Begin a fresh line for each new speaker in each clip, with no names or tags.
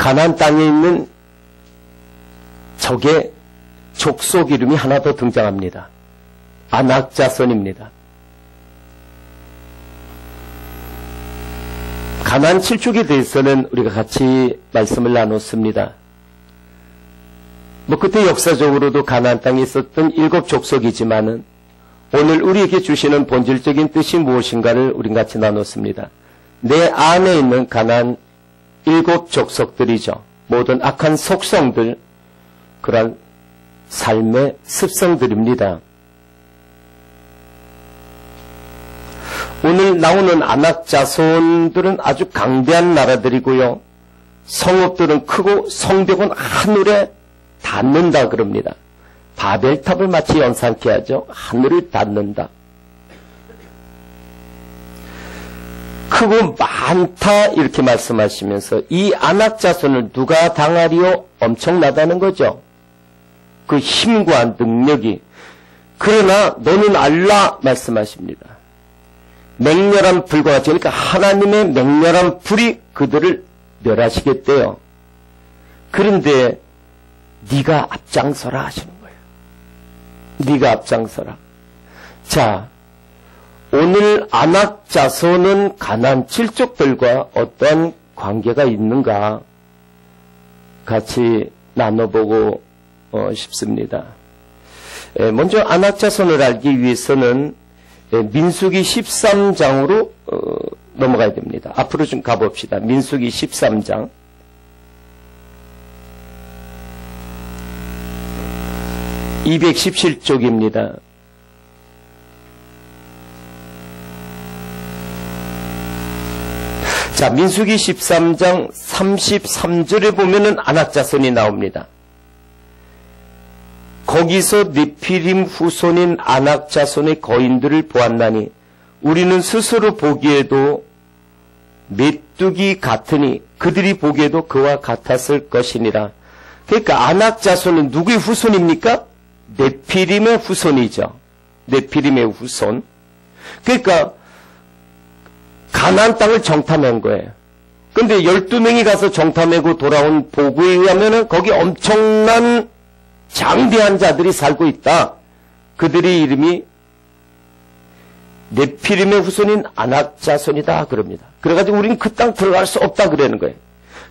가나안 땅에 있는 적의 족속 이름이 하나 더 등장합니다. 아낙 자손입니다. 가나안 7족에 대해서는 우리가 같이 말씀을 나눴습니다. 그때 역사적으로도 가나안 땅에 있었던 7족속이지만은 오늘 우리에게 주시는 본질적인 뜻이 무엇인가를 우린 같이 나눴습니다. 내 안에 있는 가나안 7족속들이죠. 모든 악한 속성들, 그런 삶의 습성들입니다. 오늘 나오는 아낙 자손들은 아주 강대한 나라들이고요. 성읍들은 크고 성벽은 하늘에 닿는다 그럽니다. 바벨탑을 마치 연상케 하죠. 하늘을 닿는다. 크고 많다 이렇게 말씀하시면서 이 아낙 자손을 누가 당하리요? 엄청나다는 거죠. 그 힘과 능력이. 그러나 너는 알라 말씀하십니다. 맹렬한 불과 같이, 그러니까 하나님의 맹렬한 불이 그들을 멸하시겠대요. 그런데 네가 앞장서라 하시는 거예요. 네가 앞장서라. 자, 오늘 아낙 자손은 가나안 7족들과 어떠한 관계가 있는가 같이 나눠보고 싶습니다. 먼저 아낙 자손을 알기 위해서는 민수기 13장으로 넘어가야 됩니다. 앞으로 좀 가봅시다. 민수기 13장. (217쪽입니다) 자, 민수기 13장 33절에 보면은 아낙 자손이 나옵니다. 거기서 네피림 후손인 아낙 자손의 거인들을 보았나니 우리는 스스로 보기에도 메뚜기 같으니 그들이 보기에도 그와 같았을 것이니라. 그러니까 아낙 자손은 누구의 후손입니까? 네피림의 후손이죠. 네피림의 후손. 그러니까 가나안 땅을 정탐한 거예요. 그런데 12명이 가서 정탐하고 돌아온 보고에 의하면 거기 엄청난 장대한 자들이 살고 있다. 그들의 이름이 네피림의 후손인 아낙 자손이다 그럽니다. 그래가지고 우리는 그 땅 들어갈 수 없다 그러는 거예요.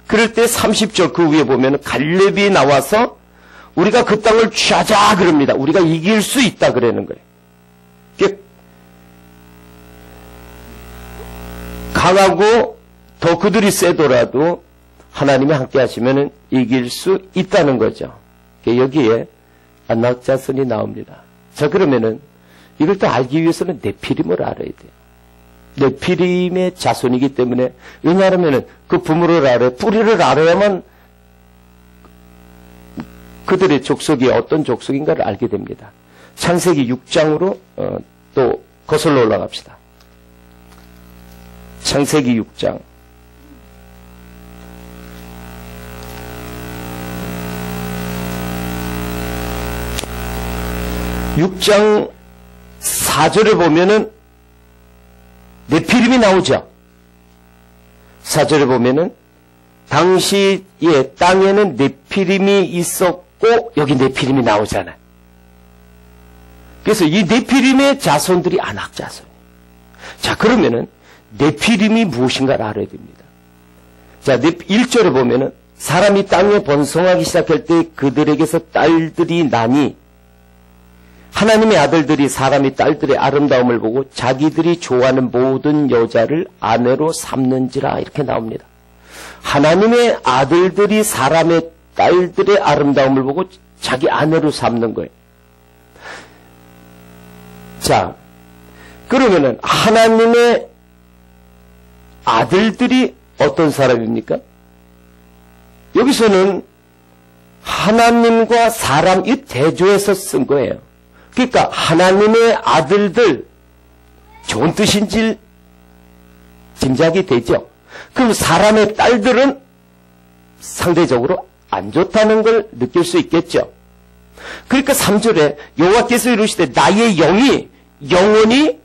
그럴 때 30절 그 위에 보면 갈렙이 나와서 우리가 그 땅을 취하자 그럽니다. 우리가 이길 수 있다 그러는 거예요. 강하고 더 그들이 세더라도 하나님이 함께 하시면 이길 수 있다는 거죠. 여기에 아낙 자손이 나옵니다. 자, 그러면은 이걸 또 알기 위해서는 네피림을 알아야 돼요. 네피림의 자손이기 때문에, 왜냐하면 그 부모를 알아야, 뿌리를 알아야만 그들의 족속이 어떤 족속인가를 알게 됩니다. 창세기 6장으로 또 거슬러 올라갑시다. 창세기 6장. (6장 4절에) 보면은 네피림이 나오죠. 4절에 보면은 당시에 땅에는 네피림이 있었고, 여기 네피림이 나오잖아요. 그래서 이 네피림의 자손들이 아낙 자손. 자, 그러면은 네피림이 무엇인가를 알아야 됩니다. 자, 1절에 보면은 사람이 땅에 번성하기 시작할 때 그들에게서 딸들이 나니 하나님의 아들들이 사람이 딸들의 아름다움을 보고 자기들이 좋아하는 모든 여자를 아내로 삼는지라 이렇게 나옵니다. 하나님의 아들들이 사람의 딸들의 아름다움을 보고 자기 아내로 삼는 거예요. 자, 그러면은 하나님의 아들들이 어떤 사람입니까? 여기서는 하나님과 사람 이 대조해서 쓴 거예요. 그러니까 하나님의 아들들, 좋은 뜻인지 짐작이 되죠. 그럼 사람의 딸들은 상대적으로 안 좋다는 걸 느낄 수 있겠죠. 그러니까 3절에 여호와께서 이르시되 나의 영이 영원히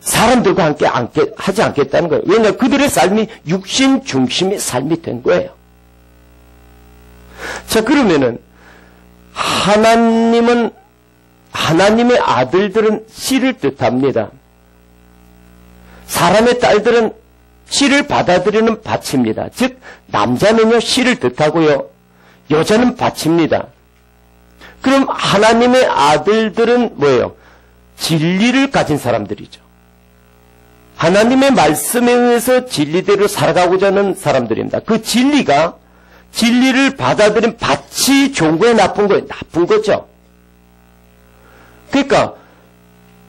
사람들과 함께 하지 않겠다는 거예요. 왜냐하면 그들의 삶이 육신 중심의 삶이 된 거예요. 자, 그러면은 하나님의 아들들은 씨를 뜻합니다. 사람의 딸들은 씨를 받아들이는 밭입니다. 즉 남자는요 씨를 뜻하고요, 여자는 밭입니다. 그럼 하나님의 아들들은 뭐예요? 진리를 가진 사람들이죠. 하나님의 말씀에 의해서 진리대로 살아가고자 하는 사람들입니다. 그 진리를 받아들인 밭이 좋은 거예요, 나쁜 거예요? 나쁜 거죠. 그러니까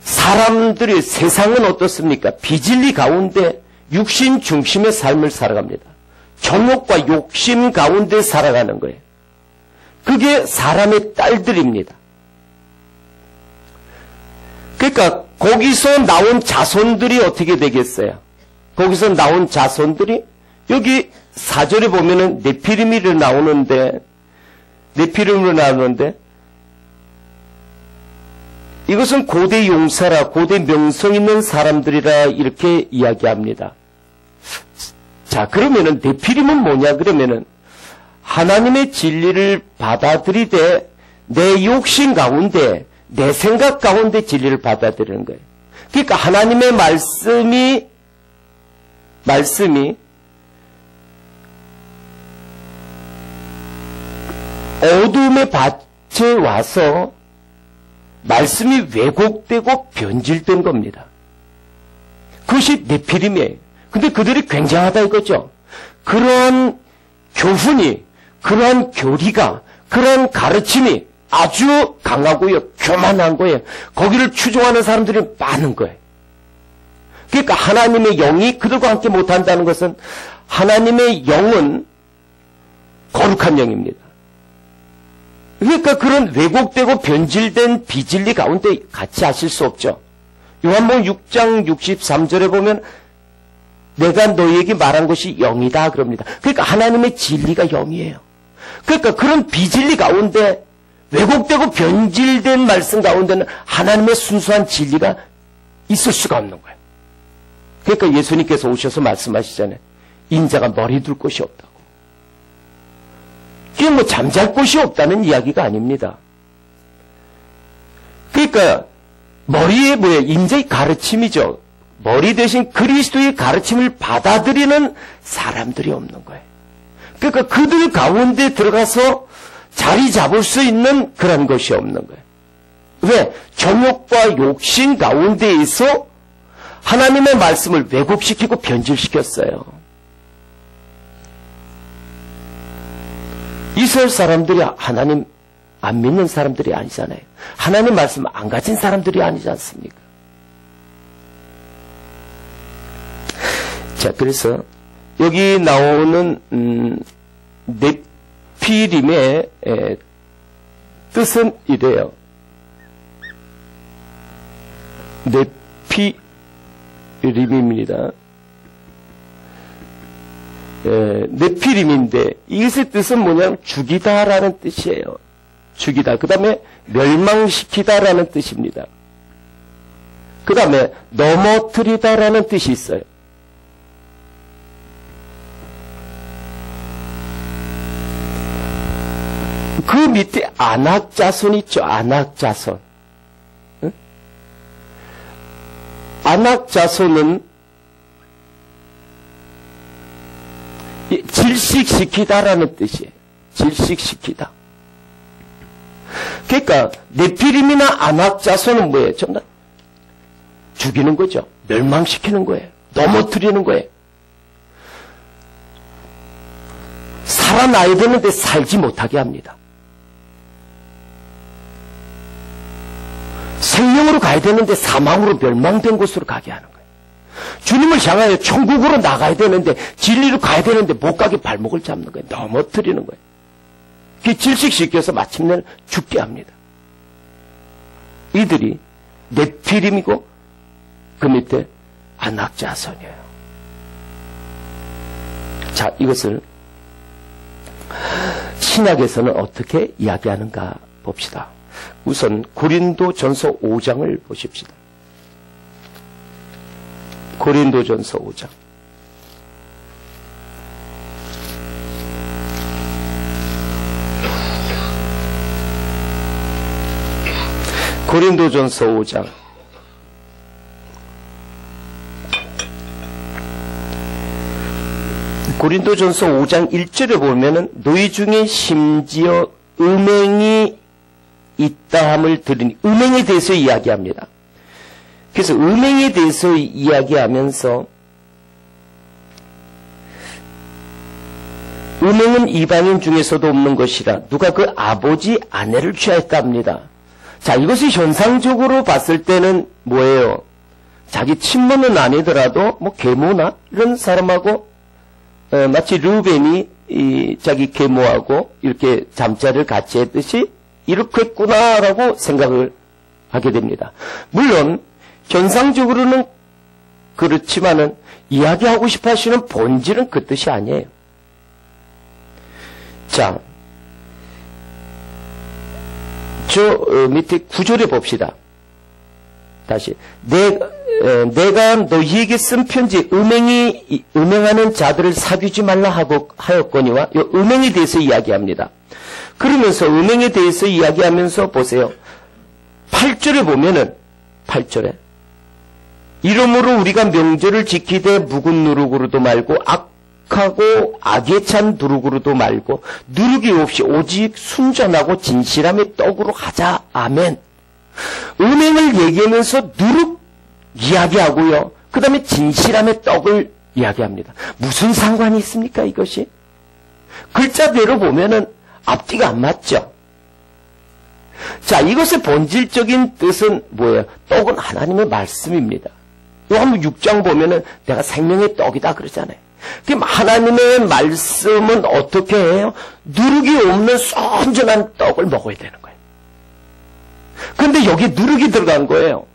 사람들이, 세상은 어떻습니까? 비진리 가운데 육신 중심의 삶을 살아갑니다. 정욕과 욕심 가운데 살아가는 거예요. 그게 사람의 딸들입니다. 그러니까 거기서 나온 자손들이 어떻게 되겠어요? 거기서 나온 자손들이 여기 4절에 보면은 네피림으로 나오는데 이것은 고대 용사라, 고대 명성 있는 사람들이라 이렇게 이야기합니다. 자, 그러면은 네피림은 뭐냐? 그러면은 하나님의 진리를 받아들이되 내 욕심 가운데, 내 생각 가운데 진리를 받아들이는 거예요. 그러니까 하나님의 말씀이 어둠의 밭에 와서 말씀이 왜곡되고 변질된 겁니다. 그것이 네피림이에요. 근데 그들이 굉장하다 이거죠. 그러한 교훈이, 그러한 교리가, 그러한 가르침이 아주 강하고요, 교만한 거예요. 거기를 추종하는 사람들이 많은 거예요. 그러니까 하나님의 영이 그들과 함께 못한다는 것은 하나님의 영은 거룩한 영입니다. 그러니까 그런 왜곡되고 변질된 비진리 가운데 같이 하실 수 없죠. 요한복음 6장 63절에 보면 내가 너희에게 말한 것이 영이다 그럽니다. 그러니까 하나님의 진리가 영이에요. 그러니까 그런 비진리 가운데, 왜곡되고 변질된 말씀 가운데는 하나님의 순수한 진리가 있을 수가 없는 거예요. 그러니까 예수님께서 오셔서 말씀하시잖아요. 인자가 머리 둘 곳이 없다고. 그게 뭐 잠잘 곳이 없다는 이야기가 아닙니다. 그러니까 머리에 뭐예요? 인자의 가르침이죠. 머리 대신 그리스도의 가르침을 받아들이는 사람들이 없는 거예요. 그러니까 그들 가운데 들어가서 자리 잡을 수 있는 그런 것이 없는 거예요. 왜? 정욕과 욕심 가운데에서 하나님의 말씀을 왜곡시키고 변질시켰어요. 이스라엘 사람들이 하나님 안 믿는 사람들이 아니잖아요. 하나님 말씀 안 가진 사람들이 아니지 않습니까? 자, 그래서 여기 나오는 네피림의 뜻은 이래요. 네피림입니다. 네피림인데 이것의 뜻은 뭐냐면 죽이다라는 뜻이에요. 죽이다. 그 다음에 멸망시키다라는 뜻입니다. 그 다음에 넘어뜨리다라는 뜻이 있어요. 그 밑에 안악자손 있죠. 안악자손. 응? 안악자손은 질식시키다라는 뜻이에요. 질식시키다. 그러니까 네피림이나 안악자손은 뭐예요? 정말 죽이는 거죠. 멸망시키는 거예요. 넘어뜨리는 거예요. 살아나야 되는데 살지 못하게 합니다. 생명으로 가야 되는데 사망으로 멸망된 곳으로 가게 하는 거예요. 주님을 향하여 천국으로 나가야 되는데, 진리로 가야 되는데 못 가게 발목을 잡는 거예요. 넘어뜨리는 거예요. 그게 질식시켜서 마침내 죽게 합니다. 이들이 네피림이고 그 밑에 안악자손이에요. 자, 이것을 신약에서는 어떻게 이야기하는가 봅시다. 우선 고린도전서 5장을 보십시다. 고린도전서 5장. 고린도전서 5장. 고린도전서 5장 1절에 보면은 너희 중에 심지어 음행이 있다함을 들으니, 음행에 대해서 이야기합니다. 그래서 음행에 대해서 이야기하면서 음행은 이방인 중에서도 없는 것이라 누가 그 아버지 아내를 취하였답니다. 자, 이것이 현상적으로 봤을 때는 뭐예요? 자기 친모는 아니더라도 뭐 계모나 이런 사람하고 마치 르우벤이 자기 계모하고 이렇게 잠자리를 같이 했듯이 이렇게 했구나라고 생각을 하게 됩니다. 물론 현상적으로는 그렇지만은 이야기하고 싶어 하시는 본질은 그 뜻이 아니에요. 자, 저 밑에 9절에 봅시다. 다시 내가 너희에게 쓴 편지 음행하는 자들을 사귀지 말라 하였거니와 이 음행에 대해서 이야기합니다. 그러면서 음행에 대해서 이야기하면서 보세요. 8절에 보면은 8절에 이러므로 우리가 명절을 지키되 묵은 누룩으로도 말고 악하고 악에 찬 누룩으로도 말고 누룩이 없이 오직 순전하고 진실함의 떡으로 하자. 아멘. 음행을 얘기하면서 누룩 이야기하고요. 그 다음에 진실함의 떡을 이야기합니다. 무슨 상관이 있습니까, 이것이? 글자대로 보면은 앞뒤가 안 맞죠? 자, 이것의 본질적인 뜻은 뭐예요? 떡은 하나님의 말씀입니다. 요한복음 6장 보면은 내가 생명의 떡이다 그러잖아요. 그럼 하나님의 말씀은 어떻게 해요? 누룩이 없는 순전한 떡을 먹어야 되는 거예요. 근데 여기 누룩이 들어간 거예요.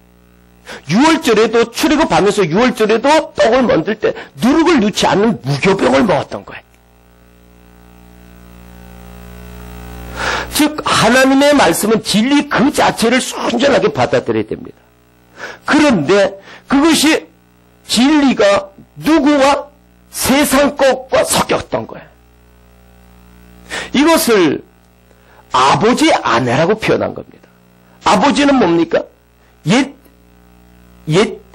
6월절에도 출애굽하면서 6월절에도 떡을 만들 때 누룩을 넣지 않는 무교병을 먹었던 거예요. 즉 하나님의 말씀은 진리 그 자체를 순전하게 받아들여야 됩니다. 그런데 그것이 진리가 누구와 세상 것과 섞였던 거예요. 이것을 아버지 아내라고 표현한 겁니다. 아버지는 뭡니까? 옛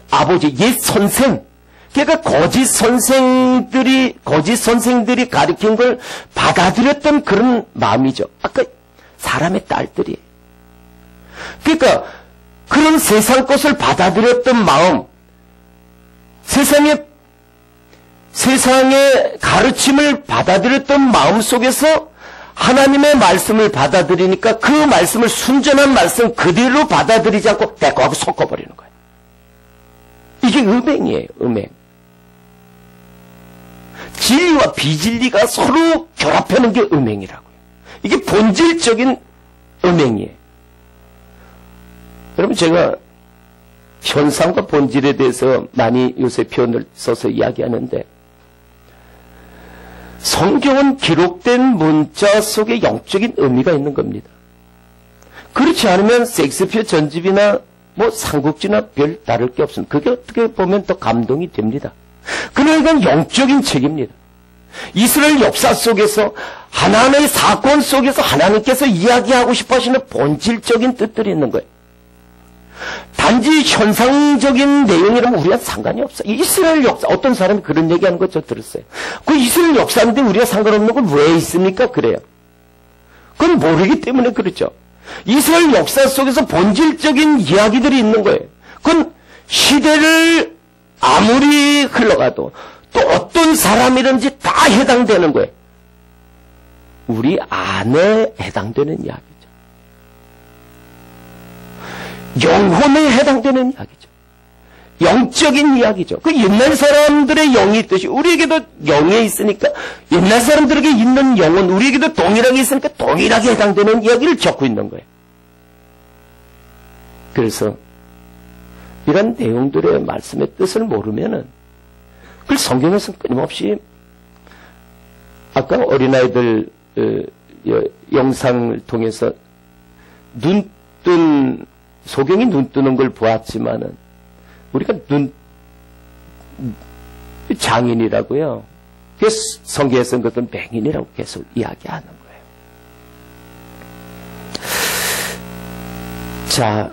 아버지, 옛 선생. 그러니까 거짓 선생들이 가르친 걸 받아들였던 그런 마음이죠. 아까 사람의 딸들이. 그러니까 그런 세상 것을 받아들였던 마음, 세상의 가르침을 받아들였던 마음 속에서 하나님의 말씀을 받아들이니까 그 말씀을 순전한 말씀 그대로 받아들이지 않고 대꾸하고 섞어버리는 거예요. 이게 음행이에요, 음행. 진리와 비진리가 서로 결합하는 게 음행이라고요. 이게 본질적인 음행이에요. 여러분, 제가 현상과 본질에 대해서 많이 요새 표현을 써서 이야기하는데, 성경은 기록된 문자 속에 영적인 의미가 있는 겁니다. 그렇지 않으면 셰익스피어 전집이나 뭐 삼국지나 별 다를 게 없습니다. 그게 어떻게 보면 더 감동이 됩니다. 그러니까 영적인 책입니다. 이스라엘 역사 속에서 하나님의 사건 속에서 하나님께서 이야기하고 싶어 하시는 본질적인 뜻들이 있는 거예요. 단지 현상적인 내용이라면 우리가 상관이 없어요. 이스라엘 역사, 어떤 사람이 그런 얘기하는 거 저 들었어요. 그 이스라엘 역사인데 우리가 상관없는 건 왜 있습니까? 그래요. 그건 모르기 때문에 그렇죠. 이스라엘 역사 속에서 본질적인 이야기들이 있는 거예요. 그건 시대를 아무리 흘러가도 또 어떤 사람이든지 다 해당되는 거예요. 우리 안에 해당되는 이야기죠. 영혼에 해당되는 이야기죠. 영적인 이야기죠. 그 옛날 사람들의 영이 있듯이 우리에게도 영에 있으니까 옛날 사람들에게 있는 영은 우리에게도 동일하게 있으니까 동일하게 해당되는 이야기를 적고 있는 거예요. 그래서 이런 내용들의 말씀의 뜻을 모르면은 그 성경에서는 끊임없이 아까 어린아이들 영상을 통해서 소경이 눈 뜨는 걸 보았지만은 우리가 장인이라고요. 그래서 성경에서는 그것은 맹인이라고 계속 이야기하는 거예요. 자,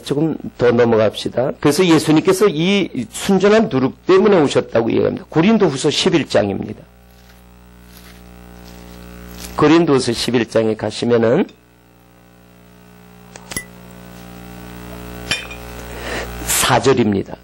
조금 더 넘어갑시다. 그래서 예수님께서 이 순전한 누룩 때문에 오셨다고 얘기합니다. 고린도후서 11장입니다. 고린도후서 11장에 가시면은 4절입니다.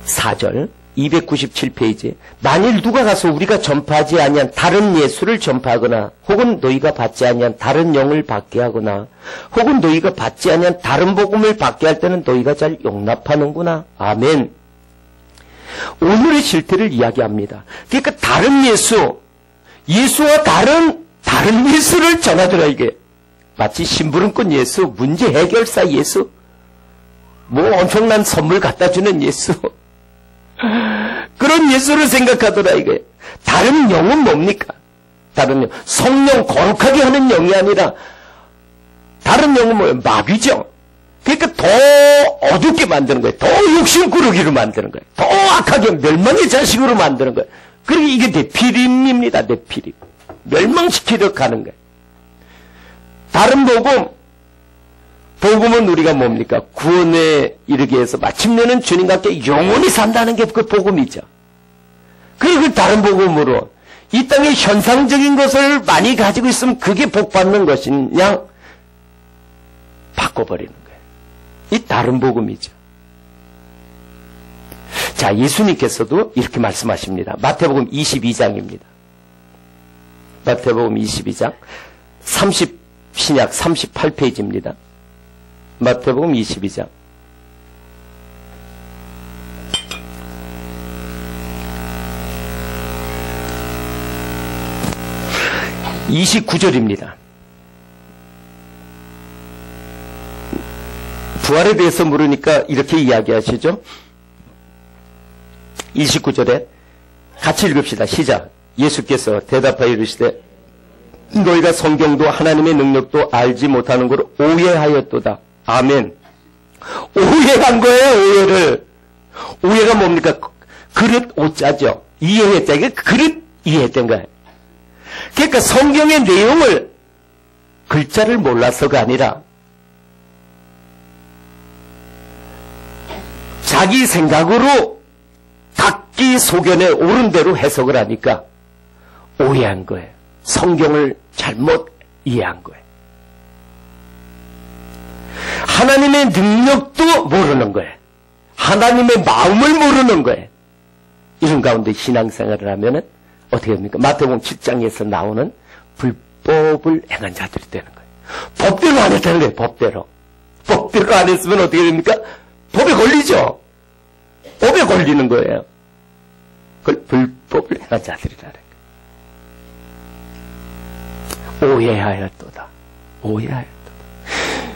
4절 297페이지. 만일 누가 가서 우리가 전파하지 아니한 다른 예수를 전파하거나 혹은 너희가 받지 아니한 다른 영을 받게 하거나 혹은 너희가 받지 아니한 다른 복음을 받게 할 때는 너희가 잘 용납하는구나. 아멘. 오늘의 실태를 이야기합니다. 그러니까 다른 예수와 다른 예수를 전하더라 이게. 마치 심부름꾼 예수, 문제 해결사 예수, 뭐 엄청난 선물 갖다 주는 예수, 그런 예수를 생각하더라 이게. 다른 영은 뭡니까? 다른 영, 성령 거룩하게 하는 영이 아니라 다른 영은 뭐예요? 마귀죠. 그러니까 더 어둡게 만드는 거예요. 더 욕심꾸러기로 만드는 거예요. 더 악하게 멸망의 자식으로 만드는 거예요. 그러니까 이게 네피림입니다. 네피림. 멸망시키려 가는 거예요. 다른 복음은 우리가 뭡니까? 구원에 이르게 해서 마침내는 주님과 함께 영원히 산다는 게 그 복음이죠. 그리고 다른 복음으로 이 땅의 현상적인 것을 많이 가지고 있으면 그게 복받는 것이냐? 바꿔버리는 거예요. 이 다른 복음이죠. 자, 예수님께서도 이렇게 말씀하십니다. 마태복음 22장입니다. 마태복음 22장 신약 38페이지입니다. 마태복음 22장 29절입니다. 부활에 대해서 물으니까 이렇게 이야기하시죠. 29절에 같이 읽읍시다. 시작. 예수께서 대답하여 이르시되 너희가 성경도 하나님의 능력도 알지 못하는 걸 오해하였도다. 아멘. 오해한 거예요. 오해를. 오해가 뭡니까? 그릇 오자죠. 이해했다. 이게 그릇 이해했던 거예요. 그러니까 성경의 내용을 글자를 몰라서가 아니라 자기 생각으로 각기 소견에 옳은 대로 해석을 하니까 오해한 거예요. 성경을 잘못 이해한 거예요. 하나님의 능력도 모르는 거예요. 하나님의 마음을 모르는 거예요. 이런 가운데 신앙생활을 하면은 어떻게 됩니까? 마태복음 7장에서 나오는 불법을 행한 자들이 되는 거예요. 법대로 안 했다는 거예요. 법대로. 법대로 안 했으면 어떻게 됩니까? 법에 걸리죠. 법에 걸리는 거예요. 그걸 불법을 행한 자들이라는 거예요. 오해하였도다. 오해하였도다.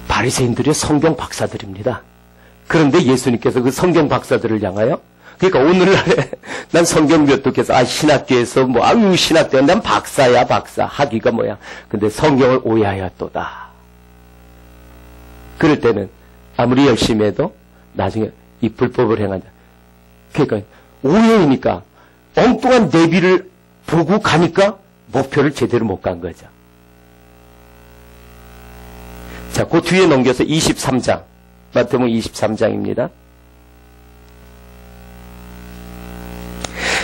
바리새인들이 성경 박사들입니다. 그런데 예수님께서 그 성경 박사들을 향하여, 그러니까 오늘날에 난 성경 교독해서 신학교에서 신학교에 난 박사야 박사. 학위가 뭐야. 근데 성경을 오해하였도다. 그럴 때는 아무리 열심히 해도 나중에 이 불법을 행한 자. 그러니까 오해이니까 엉뚱한 내비를 보고 가니까 목표를 제대로 못 간 거죠. 자, 그 뒤에 넘겨서 23장. 마태복음 23장입니다.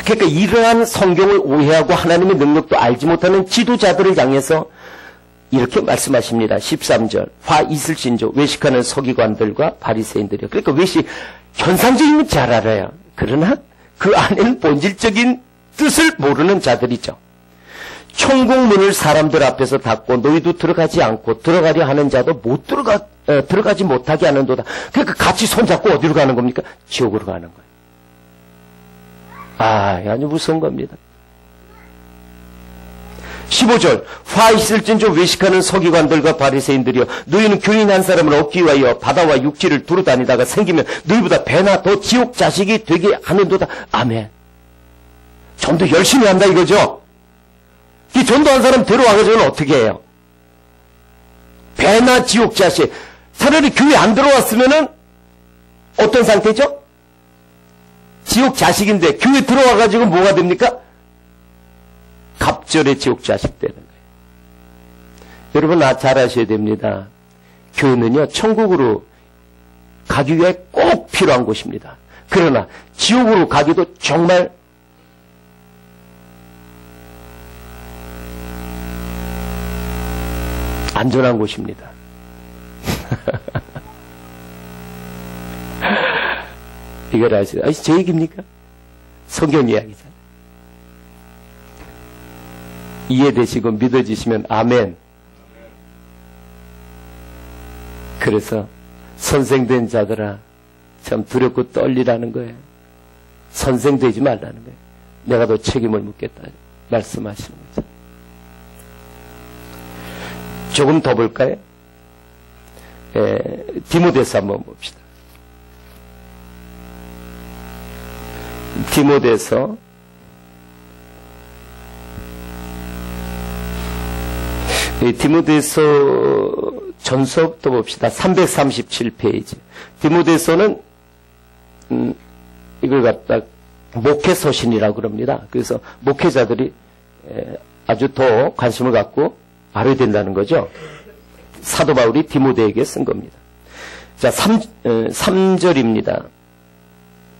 그러니까 이러한 성경을 오해하고 하나님의 능력도 알지 못하는 지도자들을 향해서 이렇게 말씀하십니다. 13절. 화 이슬신조 외식하는 서기관들과 바리새인들이요. 그러니까 외식 현상적인 건 잘 알아요. 그러나 그 안에는 본질적인 뜻을 모르는 자들이죠. 천국문을 사람들 앞에서 닫고 너희도 들어가지 않고 들어가려 하는 자도 들어가지 못하게 하는도다. 그러니까 같이 손잡고 어디로 가는 겁니까? 지옥으로 가는 거예요. 아주 무서운 겁니다. 15절. 화 있을진저 외식하는 서기관들과 바리새인들이여 너희는 교인 한 사람을 얻기 위하여 바다와 육지를 두루 다니다가 생기면 너희보다 배나 더 지옥 자식이 되게 하는도다. 아멘. 좀 더 열심히 한다 이거죠. 이 전도한 사람 데려와가지고는 어떻게 해요? 배나 지옥 자식. 차라리 교회 안 들어왔으면은 어떤 상태죠? 지옥 자식인데 교회 들어와가지고 뭐가 됩니까? 갑절의 지옥 자식 되는 거예요. 여러분 잘 아셔야 됩니다. 교회는요, 천국으로 가기 위해 꼭 필요한 곳입니다. 그러나 지옥으로 가기도 정말 안전한 곳입니다. 이걸 아시죠? 제 얘기입니까? 성경 이야기잖아요. 이해되시고 믿어지시면 아멘. 그래서 선생된 자들아 참 두렵고 떨리라는 거예요. 선생되지 말라는 거예요. 내가 더 책임을 묻겠다 말씀하시는 거죠. 조금 더 볼까요? 디모데서 한번 봅시다. 디모데서 전서부터 봅시다. 337페이지. 디모데서는 이걸 갖다 목회서신이라고 그럽니다. 그래서 목회자들이 아주 더 관심을 갖고 알아야 된다는 거죠. 사도 바울이 디모데에게 쓴 겁니다. 자, 3절입니다.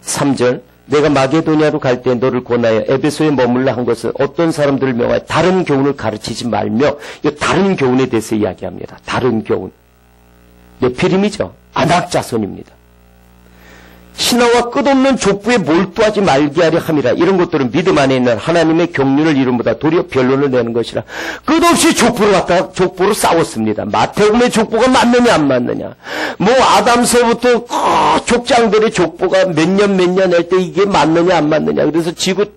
3절. 내가 마게도냐로 갈 때 너를 권하여 에베소에 머물라 한 것은 어떤 사람들을 명하여 다른 교훈을 가르치지 말며, 이 다른 교훈에 대해서 이야기합니다. 다른 교훈. 네피림이죠. 안악자손입니다. 신하와 끝없는 족부에 몰두하지 말게 하려 함이라. 이런 것들은 믿음 안에 있는 하나님의 경륜을 이름보다 도리어 변론을 내는 것이라. 끝없이 족보로 싸웠습니다. 마태복음의 족보가 맞느냐 안 맞느냐. 뭐 아담서부터 족장들의 족보가 몇 년 할 때 이게 맞느냐 안 맞느냐. 그래서 지구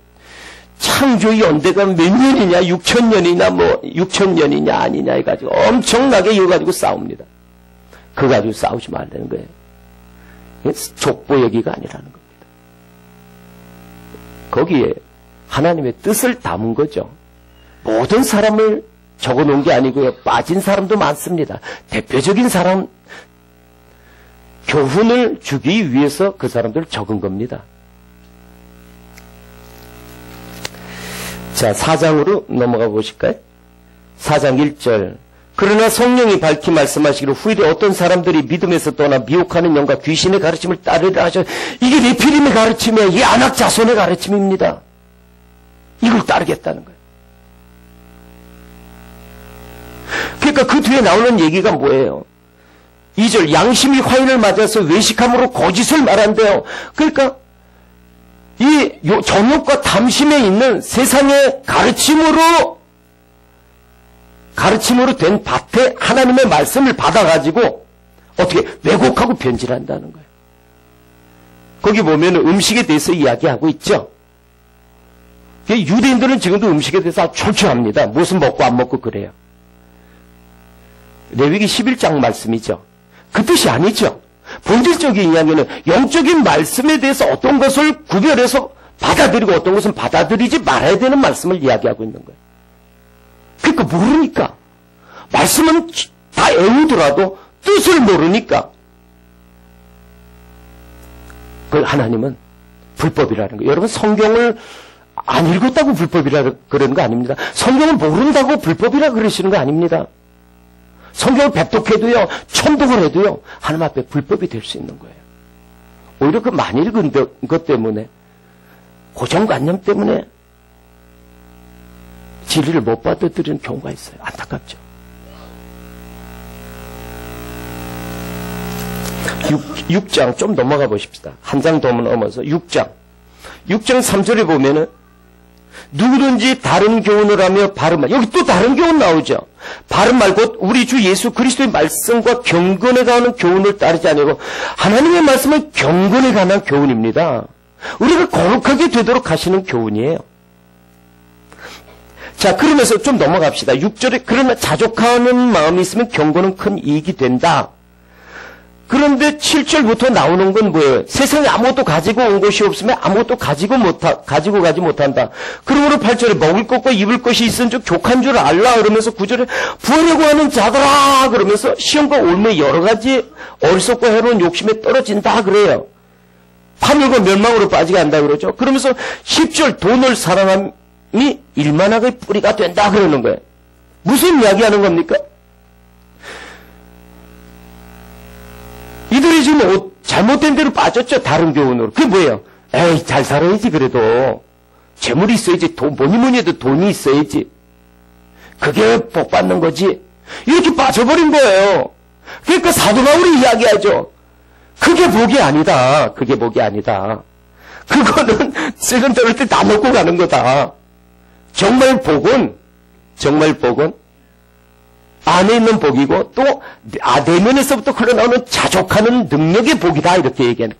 창조 연대가 몇 년이냐, 6,000년이냐, 뭐 6,000년이냐 아니냐 해가지고 엄청나게 이거 가지고 싸웁니다. 그거 가지고 싸우지 말라는 거예요. 족보 얘기가 아니라는 겁니다. 거기에 하나님의 뜻을 담은 거죠. 모든 사람을 적어놓은 게 아니고요. 빠진 사람도 많습니다. 대표적인 사람, 교훈을 주기 위해서 그 사람들을 적은 겁니다. 자, 4장으로 넘어가 보실까요? 4장 1절. 그러나 성령이 밝히 말씀하시기로 후일에 어떤 사람들이 믿음에서 떠나 미혹하는 영과 귀신의 가르침을 따르라 하셔. 이게 네피림의 가르침이에요. 이게 안악자손의 가르침입니다. 이걸 따르겠다는 거예요. 그러니까 그 뒤에 나오는 얘기가 뭐예요? 2절. 양심이 화인을 맞아서 외식함으로 거짓을 말한대요. 그러니까 이 정욕과 탐심에 있는 세상의 가르침으로 된 밭에 하나님의 말씀을 받아가지고 어떻게 왜곡하고 변질한다는 거예요. 거기 보면 음식에 대해서 이야기하고 있죠. 유대인들은 지금도 음식에 대해서 아주 철저합니다. 무슨 먹고 안 먹고 그래요. 레위기 11장 말씀이죠. 그 뜻이 아니죠. 본질적인 이야기는 영적인 말씀에 대해서 어떤 것을 구별해서 받아들이고 어떤 것은 받아들이지 말아야 되는 말씀을 이야기하고 있는 거예요. 그러니까 모르니까. 말씀은 다 외우더라도 뜻을 모르니까. 그걸 하나님은 불법이라는 거예요. 여러분 성경을 안 읽었다고 불법이라 그러는 거 아닙니다. 성경을 모른다고 불법이라 그러시는 거 아닙니다. 성경을 배독해도요, 천독을 해도요, 하나님 앞에 불법이 될 수 있는 거예요. 오히려 그 많이 읽은 것 때문에, 고정관념 때문에 진리를 못 받아들이는 경우가 있어요. 안타깝죠. 6장 좀 넘어가 보십시다. 한 장 더 넘어서 6장 3절에 보면은 누구든지 다른 교훈을 하며 바른 말, 여기 또 다른 교훈 나오죠. 바른 말 곧 우리 주 예수 그리스도의 말씀과 경건에 관한 교훈을 따르지 아니고 하나님의 말씀은 경건에 관한 교훈입니다. 우리가 거룩하게 되도록 하시는 교훈이에요. 자, 그러면서 좀 넘어갑시다. 6절에 그러나 자족하는 마음이 있으면 경건은 큰 이익이 된다. 그런데 7절부터 나오는 건 뭐예요? 세상에 아무것도 가지고 온 것이 없으면 아무것도 가지고 가지 못한다. 그러므로 8절에 먹을 것과 입을 것이 있은 즉 족한 줄 알라 그러면서 9절에 부하려고 하는 자들아 그러면서 시험과 올무의 여러 가지 어리석고 해로운 욕심에 떨어진다 그래요. 파멸과 멸망으로 빠지게 한다 그러죠. 그러면서 10절 돈을 사랑함이 일만하게 뿌리가 된다 그러는 거예요. 무슨 이야기하는 겁니까? 지금 잘못된 대로 빠졌죠. 다른 교훈으로. 그게 뭐예요? 에이, 잘 살아야지 그래도. 재물이 있어야지. 뭐니 해도 돈이 있어야지. 그게 복 받는 거지. 이렇게 빠져버린 거예요. 그러니까 사도 바울이 이야기하죠. 그게 복이 아니다. 그게 복이 아니다. 그거는 세금 들을 때 다 넣고 가는 거다. 정말 복은 안에 있는 복이고 또 내면에서부터 흘러나오는 자족하는 능력의 복이다. 이렇게 얘기하는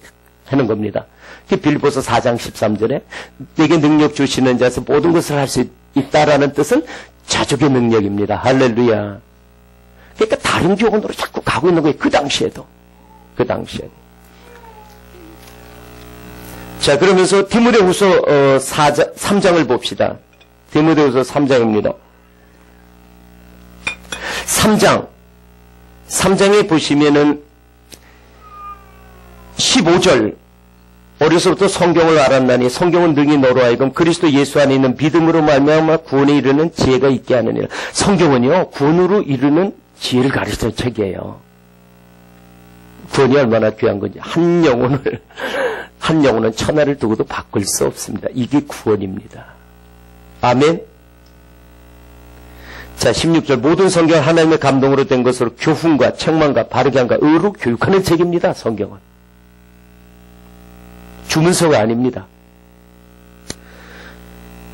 겁니다. 빌립보서 4장 13절에 내게 능력 주시는 자에서 모든 것을 할 수 있다라는 뜻은 자족의 능력입니다. 할렐루야. 그러니까 다른 교훈으로 자꾸 가고 있는 거예요. 그 당시에도. 자, 그러면서 디모데후서 3장을 봅시다. 디모데후서 3장입니다. 3장에 보시면은 15절 어려서부터 성경을 알았나니 성경은 능히 너로 하여금 그리스도 예수 안에 있는 믿음으로 말미암아 구원에 이르는 지혜가 있게 하느니라. 성경은요 구원으로 이르는 지혜를 가르치는 책이에요. 구원이 얼마나 귀한 건지 한 영혼은 천하를 두고도 바꿀 수 없습니다. 이게 구원입니다. 아멘. 자, 16절 모든 성경 하나님의 감동으로 된 것으로 교훈과 책망과 바르게 함과 의로 교육하는 책입니다. 성경은 주문서가 아닙니다.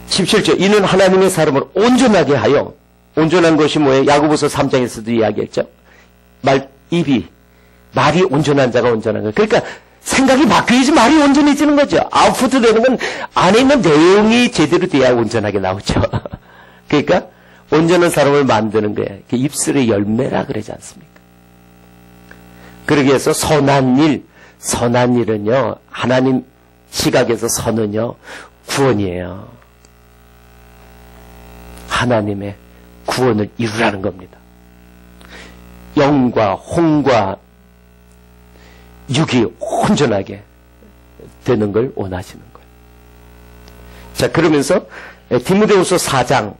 17절 이는 하나님의 사람을 온전하게 하여 온전한 것이 뭐예요? 야고보서 3장에서도 이야기했죠. 말이 온전한 자가 온전한 거. 그러니까 생각이 바뀌어야지 말이 온전해지는 거죠. 아웃풋 되는 건 안에 있는 내용이 제대로 돼야 온전하게 나오죠. 그러니까 온전한 사람을 만드는 거예요. 입술의 열매라 그러지 않습니까? 그러기 위해서 선한 일은요, 하나님 시각에서 선은요, 구원이에요. 하나님의 구원을 이루라는 겁니다. 영과 혼과 육이 온전하게 되는 걸 원하시는 거예요. 자, 그러면서 디모데후서 4장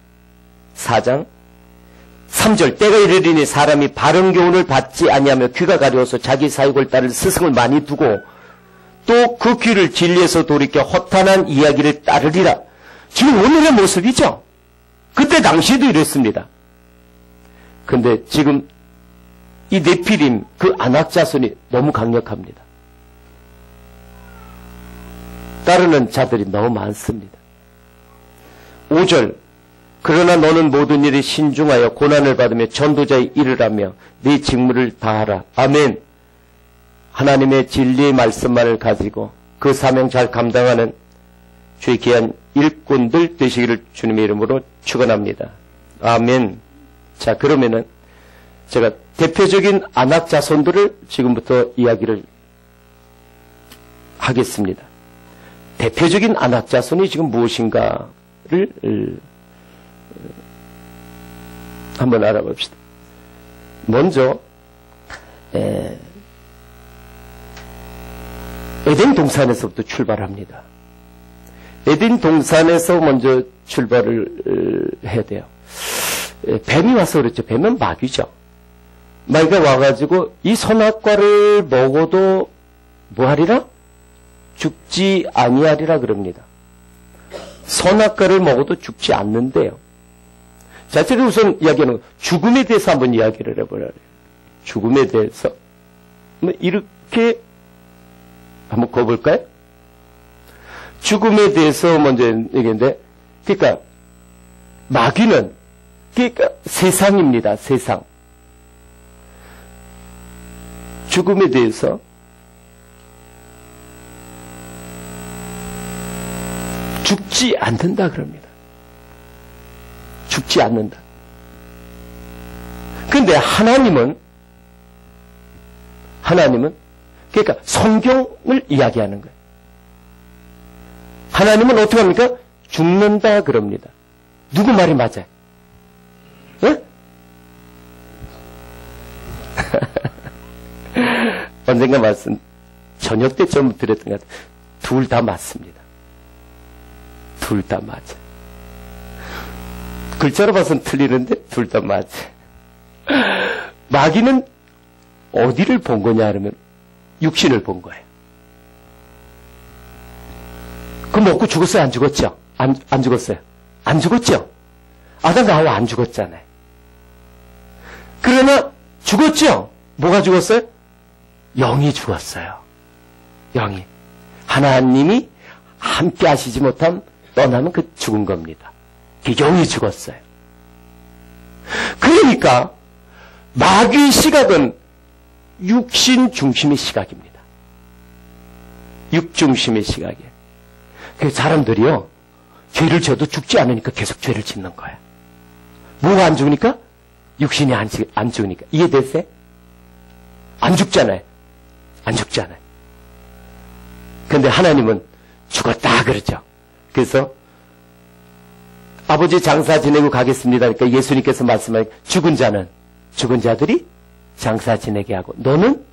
3절 때가 이르리니 사람이 바른 교훈을 받지 아니하며 귀가 가려워서 자기 사욕을 따를 스승을 많이 두고 또 그 귀를 진리에서 돌이켜 허탄한 이야기를 따르리라. 지금 오늘의 모습이죠. 그때 당시에도 이랬습니다. 근데 지금 이 네피림 그 안악자손이 너무 강력합니다. 따르는 자들이 너무 많습니다. 5절 그러나 너는 모든 일에 신중하여 고난을 받으며 전도자의 일을 하며 네 직무를 다하라. 아멘. 하나님의 진리의 말씀만을 가지고 그 사명 잘 감당하는 주의 귀한 일꾼들 되시기를 주님의 이름으로 축원합니다. 아멘. 자, 그러면은 제가 대표적인 안악자손들을 지금부터 이야기를 하겠습니다. 대표적인 안악자손이 지금 무엇인가를 한번 알아봅시다. 먼저 에덴 동산에서부터 출발합니다. 에덴 동산에서 먼저 출발을 해야 돼요. 뱀이 와서 그랬죠. 뱀은 마귀죠. 마귀가 와가지고 이 선악과를 먹어도 뭐하리라? 죽지 아니하리라 그럽니다. 선악과를 먹어도 죽지 않는데요. 자, 제가 우선 이야기하는 죽음에 대해서 한번 이야기를 해보려고 해요. 죽음에 대해서 이렇게 한번 거볼까요? 죽음에 대해서 먼저 얘기했는데, 그러니까 마귀는 그러니까 세상입니다. 세상. 죽음에 대해서 죽지 않는다 그럽니다. 죽지 않는다. 그런데 하나님은 그러니까 성경을 이야기하는 거예요. 하나님은 어떻게 합니까? 죽는다 그럽니다. 누구 말이 맞아요? 네? 언젠가 저녁 때쯤 드렸던 것 같아요. 둘 다 맞습니다. 둘 다 맞아. 글자로 봐서는 틀리는데 둘 다 맞아. 마귀는 어디를 본 거냐 그러면 육신을 본 거예요. 그럼 먹고 죽었어요? 안 죽었죠? 안 죽었어요? 안 죽었죠? 아담과 하와 안 죽었잖아요. 그러나 죽었죠? 뭐가 죽었어요? 영이 죽었어요. 영이. 하나님이 함께 하시지 못함 떠나면 그 죽은 겁니다. 그 영이 죽었어요. 그러니까 마귀의 시각은 육신 중심의 시각입니다. 육 중심의 시각이에요. 그 사람들이요, 죄를 져도 죽지 않으니까 계속 죄를 짓는 거야. 뭐가 안 죽으니까? 육신이 안 죽으니까. 이해됐어요? 안 죽잖아요. 안 죽잖아요. 근데 하나님은 죽었다 그러죠. 그래서 아버지 장사 지내고 가겠습니다. 그러니까 예수님께서 말씀하신 죽은 자들이 장사 지내게 하고 너는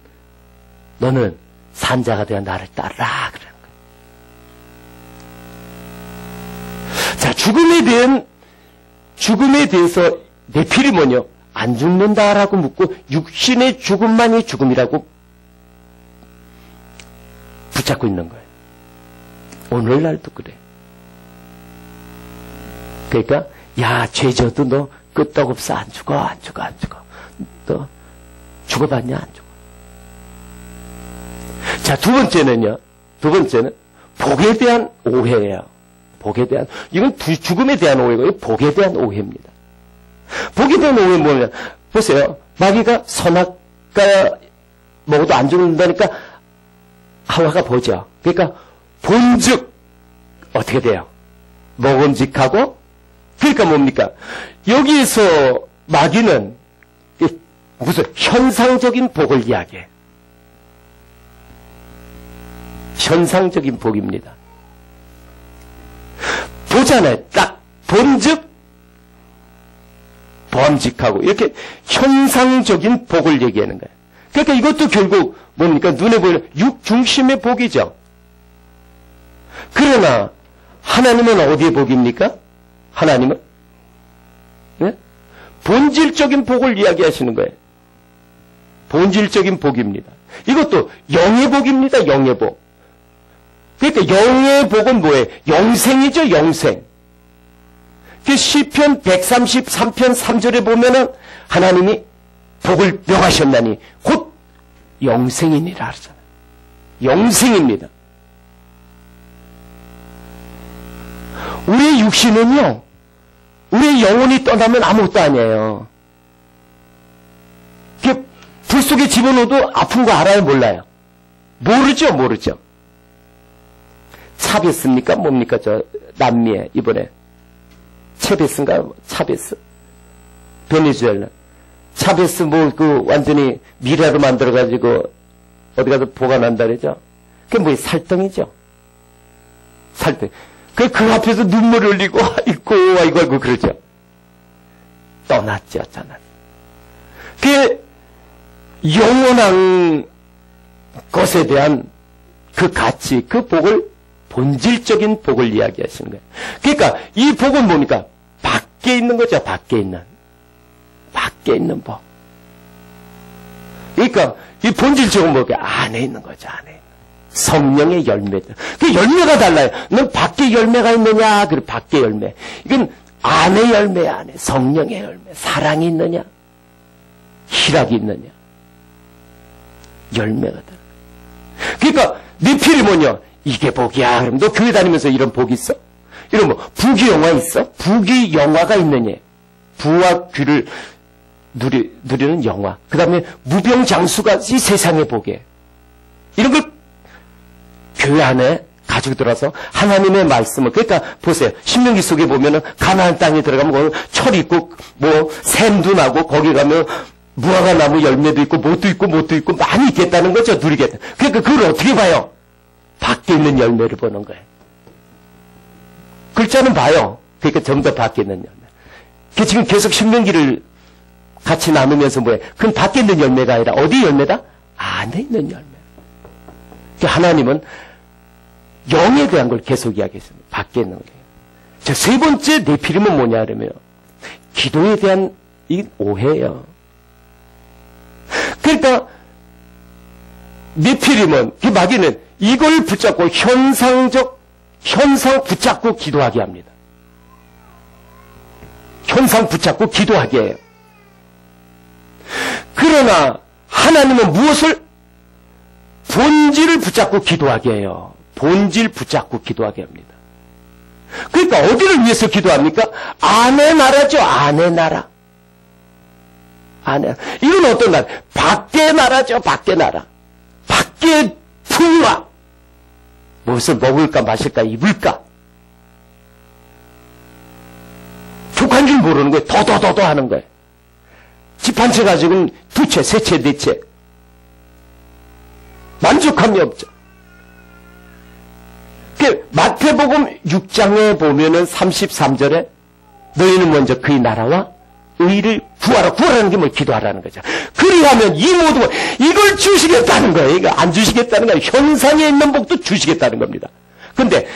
산자가 되어 나를 따르라 그러는 거예요. 자, 죽음에 대해서 네피림은요, 안 죽는다라고 묻고 육신의 죽음만이 죽음이라고 붙잡고 있는 거예요. 오늘날도 그래. 그러니까 야, 죄 져도 너 끄떡없어. 안 죽어. 너 죽어봤냐? 안 죽어. 자, 두 번째는 복에 대한 오해예요. 이건 죽음에 대한 오해고 복에 대한 오해입니다. 복에 대한 오해는 뭐냐? 보세요. 마귀가 선악과 먹어도 안 죽는다니까 하와가 보죠. 그러니까 본즉 어떻게 돼요? 먹음직하고, 그러니까 뭡니까? 여기에서 마귀는 무슨 현상적인 복을 이야기해. 현상적인 복입니다. 보잖아요. 딱 본즉 범직하고 이렇게 현상적인 복을 얘기하는 거예요. 그러니까 이것도 결국 뭡니까? 눈에 보이는 육중심의 복이죠. 그러나 하나님은 어디의 복입니까? 하나님은 네? 본질적인 복을 이야기하시는 거예요. 본질적인 복입니다. 이것도 영의 복입니다. 영의 복. 그러니까 영의 복은 뭐예요? 영생이죠. 영생. 그 시편 133편 3절에 보면은 하나님이 복을 명하셨나니 곧 영생이니라 하잖아요. 영생입니다. 우리의 육신은요, 우리의 영혼이 떠나면 아무것도 아니에요. 불 속에 집어넣어도 아픈 거 알아요? 몰라요? 모르죠. 차베스입니까? 뭡니까? 저 남미에 이번에 차베스인가? 차베스? 베네수엘라. 차베스 완전히 미라로 만들어가지고 어디 가서 보관한다 그러죠? 그게 뭐예요? 살덩이죠. 살덩이. 그 앞에서 눈물 흘리고, 아이고, 그러죠. 떠났죠. 그 영원한 것에 대한 그 가치, 그 복을, 본질적인 복을 이야기하시는 거예요. 그러니까 이 복은 뭡니까? 밖에 있는 거죠. 밖에 있는 복. 그러니까 이 본질적인 복이 안에 있는 거죠. 안에 있는. 성령의 열매들. 그 열매가 달라요. 넌 밖에 열매가 있느냐? 그래, 밖에 열매. 이건 안에 열매야, 안에. 성령의 열매. 사랑이 있느냐? 희락이 있느냐? 열매가 달라요. 그러니까 네피림은요, 이게 복이야. 그럼 너 교회 다니면서 이런 복이 있어? 이런 부귀영화 있어? 부귀영화가 있느냐? 부와 귀를 누리는 영화. 그 다음에 무병장수가 이 세상의 복이에요. 이런 걸 교회 안에 가지고 들어서 하나님의 말씀을, 그러니까 보세요. 신명기 속에 보면은 가나안 땅에 들어가면 철이 있고 샘도 나고 거기 가면 무화과 나무 열매도 있고 못도 있고 많이 있겠다는 거죠. 누리겠다. 그러니까 그걸 어떻게 봐요? 밖에 있는 열매를 보는 거예요. 글자는 봐요. 그러니까 전부 다 밖에 있는 열매. 지금 계속 신명기를 같이 나누면서 뭐예요? 그건 밖에 있는 열매가 아니라 어디 열매다? 안에 있는 열매. 하나님은 영에 대한 걸 계속 이야기했습니다. 밖에 있는 거예요. 자, 세 번째 네피림은 뭐냐 그러면 기도에 대한 이 오해예요. 그러니까 네피림은, 그 마귀는 이걸 붙잡고 현상 붙잡고 기도하게 합니다. 현상 붙잡고 기도하게 해요. 그러나 하나님은 무엇을? 본질을 붙잡고 기도하게 해요. 본질 붙잡고 기도하게 합니다. 그러니까 어디를 위해서 기도합니까? 아내 나라죠. 아내 나라. 아내. 이건 어떤 나라? 밖의 나라죠. 밖의 나라. 밖의 풍요와 무엇을 먹을까 마실까 입을까 족한 줄 모르는 거예요. 더더더더 하는 거예요. 집 한 채 가지고는 두 채, 세 채, 네 채. 만족함이 없죠. 마태복음 6장에 보면은 33절에 너희는 먼저 그의 나라와 의를 구하라. 구하라는 게 뭘? 기도하라는 거죠. 그리하면 이 모든 것, 이걸 주시겠다는 거예요. 이거 안 주시겠다는 거예요. 현상에 있는 복도 주시겠다는 겁니다. 근데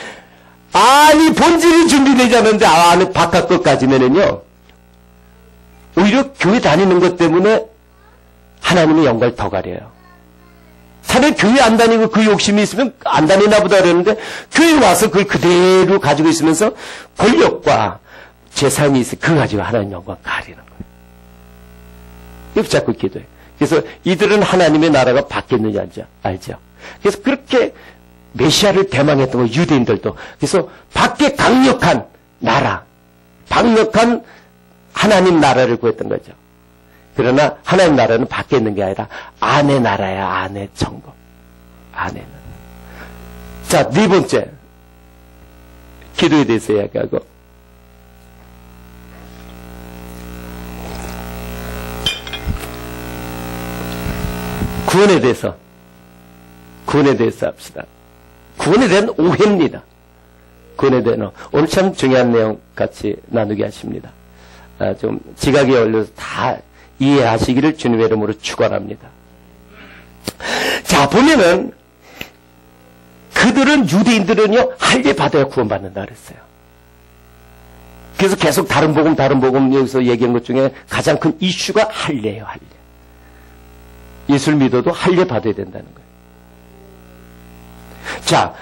아니 본질이 준비되지 않는데 안에 바깥 것까지면은요 오히려 교회 다니는 것 때문에 하나님의 영광을 더 가려요. 차라리 교회 안 다니고 그 욕심이 있으면 안 다니나 보다 그러는데 교회 와서 그걸 그대로 가지고 있으면서 권력과 재산이 있어 그거 가지고 하나님 영광 가리는 거예요. 이거 자꾸 기도해. 그래서 이들은 하나님의 나라가 바뀌었느냐 알죠? 그래서 그렇게 메시아를 대망했던 거 유대인들도 그래서 밖에 강력한 나라, 강력한 하나님 나라를 구했던 거죠. 그러나 하나님 나라는 밖에 있는 게 아니라 안의 나라야. 안의 천국. 안의 나라. 자, 네 번째 기도에 대해서 이야기하고 구원에 대해서 합시다. 구원에 대한 오해입니다. 구원에 대한 오늘 참 중요한 내용 같이 나누게 하십니다. 좀 지각에 올려서 다 이해하시기를 주님의 이름으로 축원합니다. 자, 보면은 그들은 유대인들은요 할례 받아야 구원받는다 그랬어요. 그래서 계속 다른 복음 여기서 얘기한 것 중에 가장 큰 이슈가 할례예요. 할례. 예수를 믿어도 할례 받아야 된다는 거예요. 자,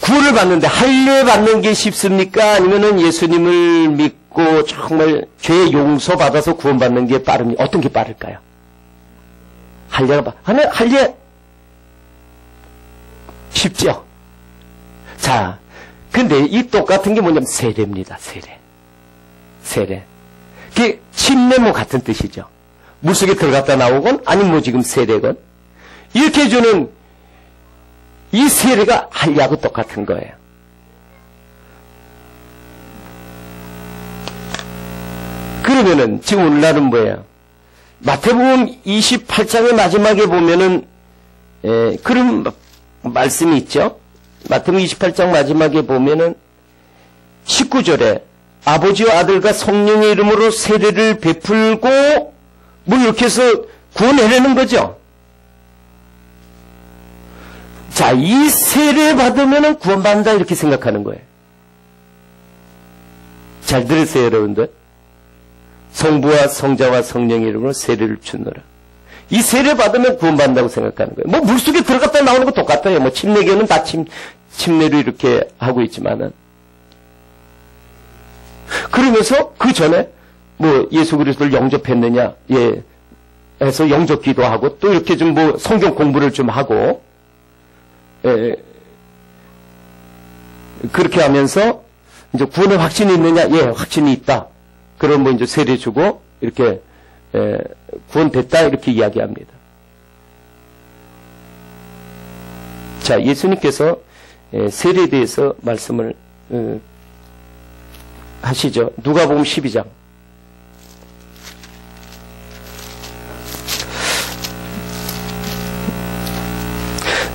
구원을 받는데 할례 받는 게 쉽습니까? 아니면은 예수님을 믿고 정말 죄 용서 받아서 구원받는 게 빠릅니까? 어떤 게 빠를까요? 할례 쉽죠? 자, 근데 이 똑같은 게 뭐냐면 세례입니다. 세례. 그게 침례모 같은 뜻이죠. 물속에 들어갔다 나오건 아니면 뭐 지금 세례건 이렇게 해주는 이 세례가 할례하고 똑같은 거예요. 그러면은 지금 오늘날은 뭐예요? 마태복음 28장의 마지막에 보면은 그런 말씀이 있죠. 마태복음 28장 마지막에 보면은 19절에 아버지와 아들과 성령의 이름으로 세례를 베풀고 뭐 이렇게 해서 구원해내는 거죠. 자, 이 세례 받으면 구원받는다 이렇게 생각하는 거예요. 잘 들으세요, 여러분들. 성부와 성자와 성령의 이름으로 세례를 주노라. 이 세례 받으면 구원받는다고 생각하는 거예요. 뭐 물속에 들어갔다 나오는 거 똑같아요. 뭐 침례교는 다 침례로 이렇게 하고 있지만은. 그러면서 그 전에 뭐 예수 그리스도를 영접했느냐, 예, 해서 영접 기도하고 또 이렇게 좀 뭐 성경 공부를 좀 하고, 예, 그렇게 하면서 이제 구원의 확신이 있느냐, 예, 확신이 있다. 그럼 뭐 이제 세례 주고 이렇게 구원됐다 이렇게 이야기합니다. 자, 예수님께서 세례에 대해서 말씀을 하시죠. 누가복음 12장.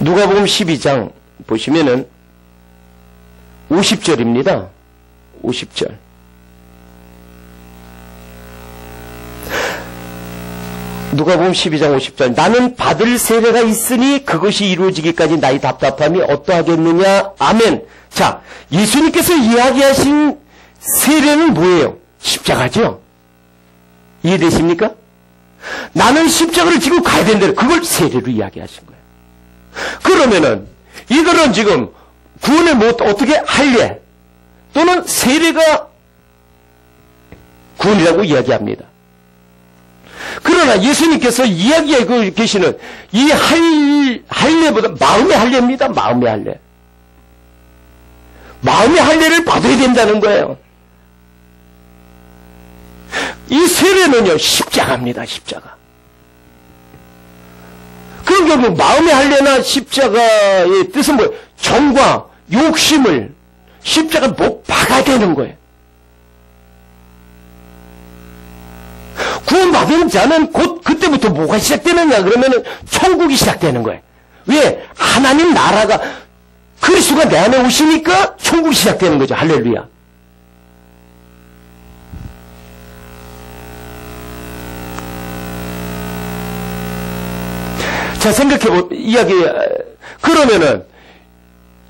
누가복음 12장 보시면은 50절입니다. 50절. 누가복음 12장 50절. 나는 받을 세례가 있으니 그것이 이루어지기까지 나의 답답함이 어떠하겠느냐. 아멘. 자, 예수님께서 이야기하신 세례는 뭐예요? 십자가죠? 이해되십니까? 나는 십자가를 지고 가야 된다. 그걸 세례로 이야기하신 거예요. 그러면은 이들은 지금 구원을 못 어떻게 할래? 또는 세례가 구원이라고 이야기합니다. 그러나 예수님께서 이야기하고 계시는 이 할례보다 마음의 할례입니다. 마음의 할례. 마음의 할례를 받아야 된다는 거예요. 이 세례는요, 십자가입니다. 십자가. 그런 경우 마음의 할례나 십자가의 뜻은 뭐예요? 정과 욕심을 십자가에 못 박아야 되는 거예요. 구원받은 자는 곧 그때부터 뭐가 시작되느냐 그러면은 천국이 시작되는 거예요. 왜? 하나님 나라가 그리스도가 내 안에 오시니까 천국이 시작되는 거죠. 할렐루야. 자, 그러면은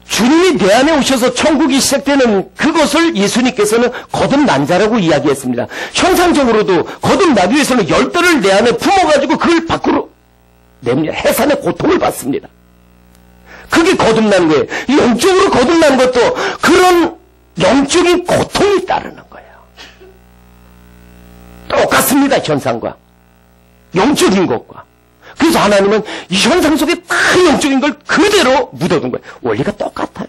주님이 내 안에 오셔서 천국이 시작되는 그것을 예수님께서는 거듭난 자라고 이야기했습니다. 형상적으로도 거듭나기 위해서는 열대를 내 안에 품어가지고 그걸 밖으로 내면 해산의 고통을 받습니다. 그게 거듭나는 거예요. 영적으로 거듭나는 것도 그런 영적인 고통이 따르는 거예요. 똑같습니다. 현상과 영적인 것과. 그래서 하나님은 이 현상 속에 다 영적인 걸 그대로 묻어둔 거예요. 원리가 똑같아요.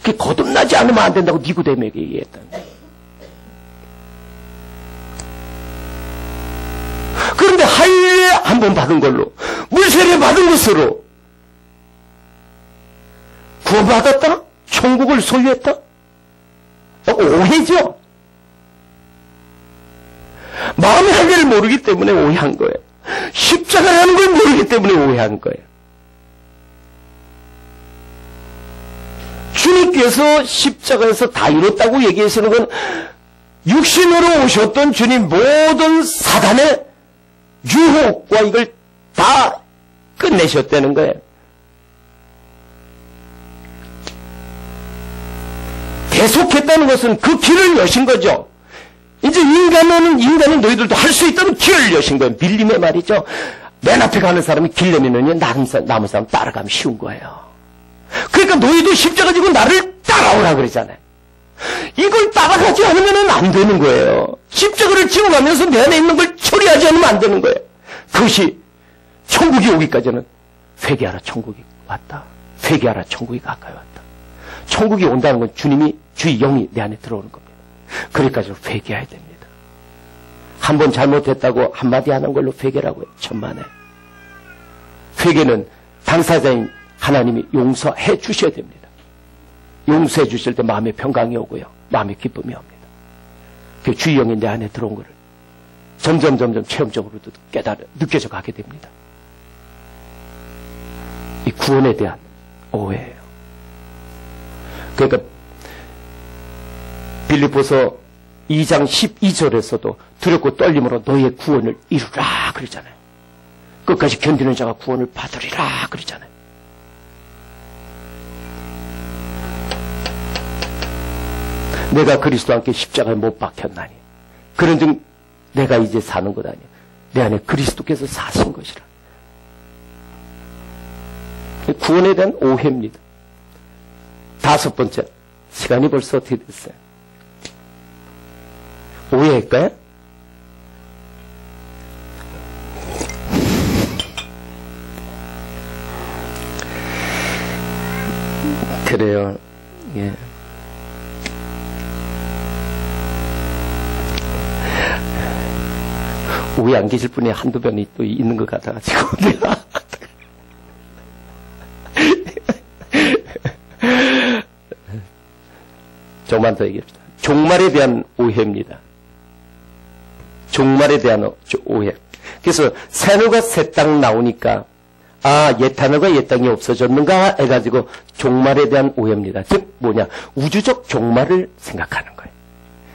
그게 거듭나지 않으면 안 된다고 니고데모에게 얘기했다는 거예요. 그런데 할례 한 번 받은 걸로, 물세례 받은 것으로 구원받았다? 천국을 소유했다? 오해죠. 마음의 할례를 모르기 때문에 오해한 거예요. 십자가라는 걸 모르기 때문에 오해한 거예요. 주님께서 십자가에서 다 이뤘다고 얘기하시는 건 육신으로 오셨던 주님 모든 사단의 유혹과 이걸 다 끝내셨다는 거예요. 계속했다는 것은 그 길을 여신 거죠. 이제 인간은 너희들도 할 수 있다는 길을 여신 거예요. 밀림의 말이죠. 맨 앞에 가는 사람이 길 내면은 남은 사람 따라가면 쉬운 거예요. 그러니까 너희도 십자가 지고 나를 따라오라 그러잖아요. 이걸 따라가지 않으면 안 되는 거예요. 십자가를 지고 가면서 내 안에 있는 걸 처리하지 않으면 안 되는 거예요. 그것이 천국이 오기까지는 회개하라 천국이 왔다. 회개하라 천국이 가까이 왔다. 천국이 온다는 건 주의 영이 내 안에 들어오는 겁니다. 그러기까지 회개해야 됩니다. 한 번 잘못했다고 한마디 하는 걸로 회개라고 해요. 천만에. 회개는 당사자인 하나님이 용서해 주셔야 됩니다. 용서해 주실 때 마음의 평강이 오고요. 마음의 기쁨이 옵니다. 그 주의 영이 내 안에 들어온 것을 점점 체험적으로도 느껴져 가게 됩니다. 이 구원에 대한 오해예요. 그러니까 빌립보서 2장 12절에서도 두렵고 떨림으로 너의 구원을 이루라 그러잖아요. 끝까지 견디는 자가 구원을 받으리라 그러잖아요. 내가 그리스도와 함께 십자가에 못 박혔나니 그런즉 내가 이제 사는 것 아니야. 내 안에 그리스도께서 사신 것이라. 구원에 대한 오해입니다. 다섯 번째, 시간이 벌써 어떻게 됐어요? 오해할까요? 그래요. 예. 오해 안 계실 분이 한두 명이 또 있는 것 같아가지고 내가 조금만 더 얘기합시다. 종말에 대한 오해입니다. 종말에 대한 오해. 그래서 새하늘과 새 땅 나오니까 옛 하늘과 옛 땅이 없어졌는가 해가지고 종말에 대한 오해입니다. 즉 뭐냐, 우주적 종말을 생각하는 거예요.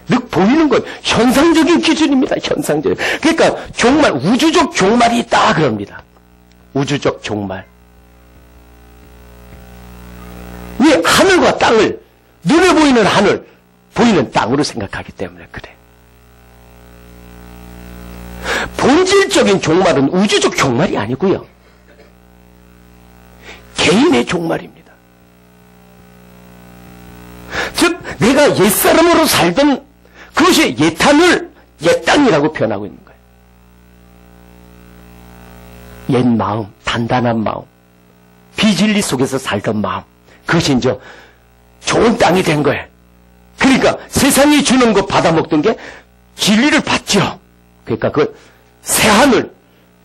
늘 보이는 건 현상적인 기준입니다. 현상적. 그러니까 종말, 우주적 종말이 있다 그럽니다. 우주적 종말. 왜 하늘과 땅을 눈에 보이는 하늘, 보이는 땅으로 생각하기 때문에 그래. 본질적인 종말은 우주적 종말이 아니고요. 개인의 종말입니다. 즉 내가 옛사람으로 살던 그것이 옛하늘, 옛땅이라고 표현하고 있는 거예요. 옛 마음, 단단한 마음, 비진리 속에서 살던 마음, 그것이 이제 좋은 땅이 된 거예요. 그러니까 세상이 주는 거 받아먹던 게 진리를 받죠. 그러니까 그 새하늘,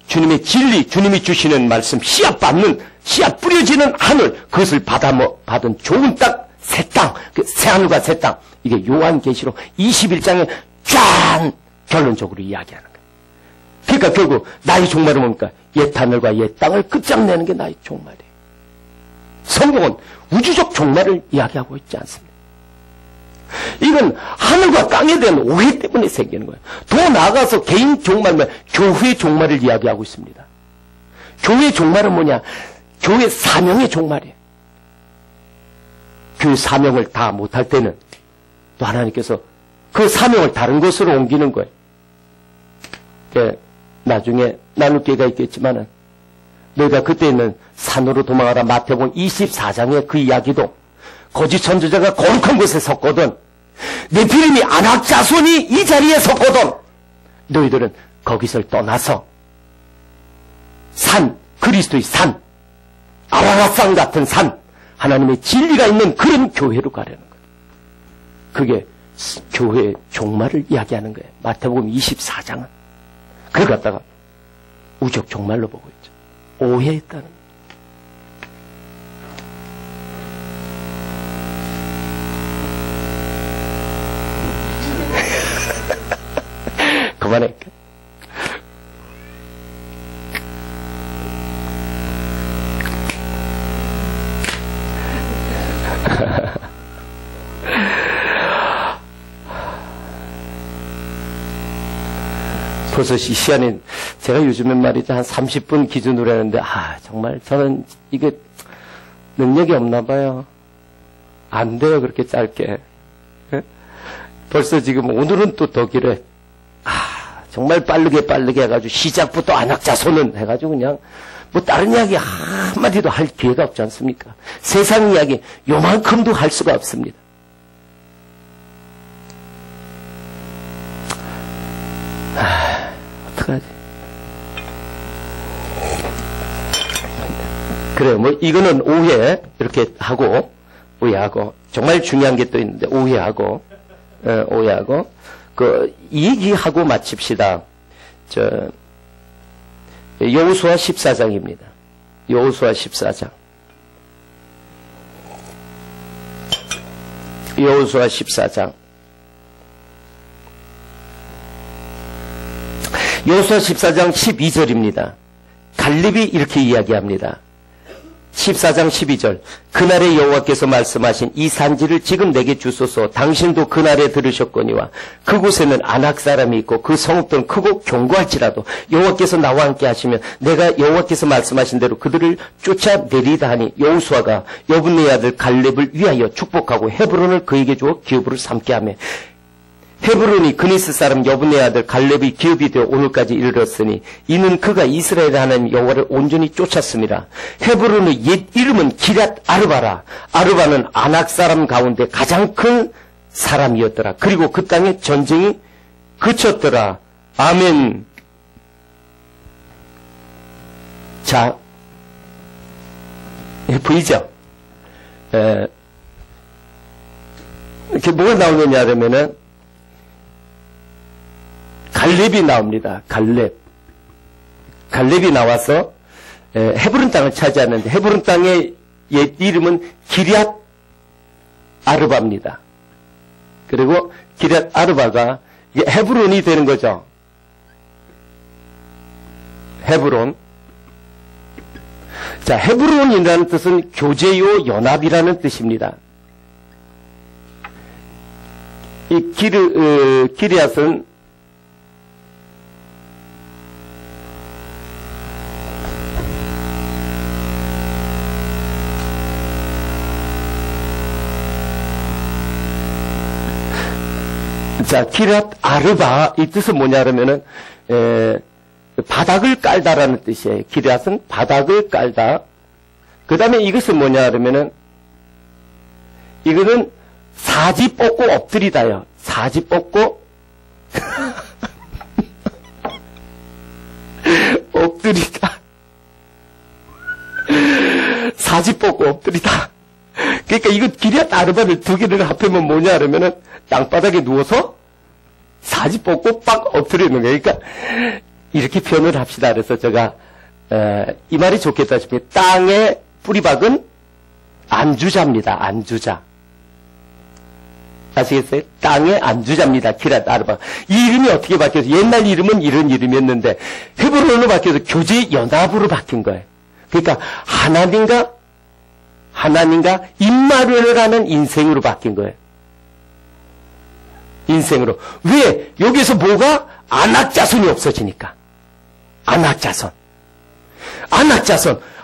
주님의 진리, 주님이 주시는 말씀, 씨앗 받는, 씨앗 뿌려지는 하늘, 그것을 받은 좋은 땅, 새 땅, 그 새하늘과 새 땅, 이게 요한계시록 21장에 쫙 결론적으로 이야기하는 거예요. 그러니까 결국 나의 종말은 뭡니까? 옛 하늘과 옛 땅을 끝장내는 게 나의 종말이에요. 성경은 우주적 종말을 이야기하고 있지 않습니다. 이건 하늘과 땅에 대한 오해 때문에 생기는 거예요. 더 나아가서 개인 종말만, 교회의 종말을 이야기하고 있습니다. 교회의 종말은 뭐냐? 교회 사명의 종말이에요. 교회 사명을 다 못할 때는 또 하나님께서 그 사명을 다른 곳으로 옮기는 거예요. 나중에 나눌 기회가 있겠지만은 너희가 그때 있는 산으로 도망하라 마태복음 24장의 그 이야기도 거짓 선지자가 거룩한 곳에 섰거든, 네피림이 아낙 자손이 이 자리에 섰거든, 너희들은 거기서 떠나서 산, 그리스도의 산, 아라라산 같은 산, 하나님의 진리가 있는 그런 교회로 가려는 거예요. 그게 교회의 종말을 이야기하는 거예요. 마태복음 24장은. 그걸 갖다가 우적 종말로 보고 있죠. 오해했다는 거예요. 그만할게. 벌써 이 시간에 제가 요즘엔 말이죠, 한 30분 기준으로 했는데, 정말 저는 이게 능력이 없나 봐요. 안 돼요, 그렇게 짧게. 벌써 지금 오늘은 또 더 길어. 정말 빠르게 해가지고 시작부터 안악자손은 해가지고 그냥 뭐 다른 이야기 한마디도 할 기회가 없지 않습니까? 세상 이야기 요만큼도 할 수가 없습니다. 어떡하지? 그래요. 뭐 이거는 오해 이렇게 하고, 오해하고 정말 중요한 게 또 있는데 오해하고 그 얘기하고 마칩시다. 여호수아 14장입니다. 여호수아 14장. 여호수아 14장. 여호수아 14장 12절입니다. 갈렙이 이렇게 이야기합니다. 14장 12절. 그날에 여호와께서 말씀하신 이 산지를 지금 내게 주소서. 당신도 그날에 들으셨거니와 그곳에는 아낙 사람이 있고 그 성읍들은 크고 견고할지라도 여호와께서 나와 함께 하시면 내가 여호와께서 말씀하신 대로 그들을 쫓아내리다 하니 여호수아가 여분의 아들 갈렙을 위하여 축복하고 헤브론을 그에게 주어 기업으로 삼게 하며 헤브론이 그니스 사람 여분의 아들 갈렙의 기업이 되어 오늘까지 이르렀으니 이는 그가 이스라엘 하나님 여호와를 온전히 쫓았습니다. 헤브론의 옛 이름은 기럇 아르바라. 아르바는 아낙 사람 가운데 가장 큰 사람이었더라. 그리고 그 땅에 전쟁이 그쳤더라. 아멘. 자, 보이죠? 이렇게 뭐가 나오느냐 하면은 갈렙이 나옵니다. 갈렙이 나와서 헤브론 땅을 차지하는데 헤브론 땅의 옛 이름은 기럇 아르바입니다. 그리고 기럇 아르바가 헤브론이 되는 거죠. 헤브론. 자, 헤브론이라는 뜻은 교제요 연합이라는 뜻입니다. 이 기럇은 자, 기럇 아르바, 이 뜻은 뭐냐, 그러면은, 바닥을 깔다라는 뜻이에요. 기럇은 바닥을 깔다. 그 다음에 이것은 뭐냐 그러면은 이거는 사지 뽑고 엎드리다요. 사지 뽑고 엎드리다. 사지 뽑고 엎드리다. 그러니까 이거 기리앗 아르바를 두 개를 합하면 뭐냐 그러면은 땅바닥에 누워서 사지 뽑고 빡 엎드리는 거예요. 그러니까 이렇게 표현을 합시다. 그래서 제가 이 말이 좋겠다 싶어요. 땅에 뿌리 박은 안주자입니다. 안주자. 아시겠어요? 땅의 안주자입니다. 기랏 아르바. 이 이름이 어떻게 바뀌어서 옛날 이름은 이런 이름이었는데 헤브론어로 바뀌어서 교제 연합으로 바뀐 거예요. 그러니까 하나님과 임마누엘을 하는 인생으로 바뀐 거예요. 인생으로. 왜? 여기서 뭐가? 안악자손이 없어지니까. 안악자손.